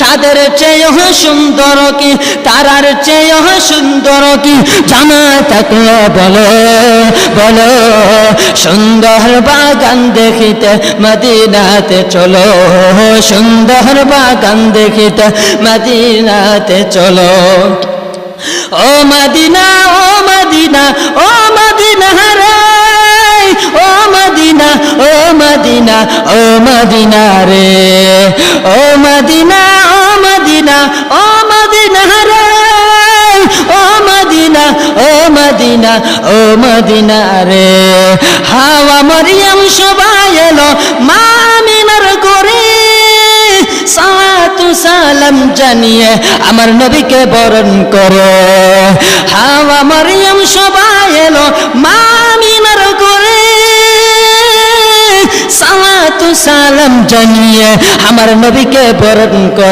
চাঁদের চেয়েও সুন্দর কি, তারার চেয়েও সুন্দর কি, জামাতাকে বলো বলো। সুন্দর বাগান দেখিতে মদিনাতে চলো, সুন্দর বাগান দেখিতে মদিনাতে চলো। ও Medina oh Medina oh Medina রে, ও Medina oh Medina oh Medina রে, ও Medina oh Medina oh Medina রে, ও Medina oh Medina oh Medina রে। হাওয়া মরিয়ম সবাই এলো মা আমিনার করে, সালাতু সালাম জানিয়ে আমার নবীকে বরণ করো। হাওয়া মরিয়ম সবাই এলো মা আমিনার করে, সালাতু সালাম জানিয়ে আমার নবীকে বরণ করে।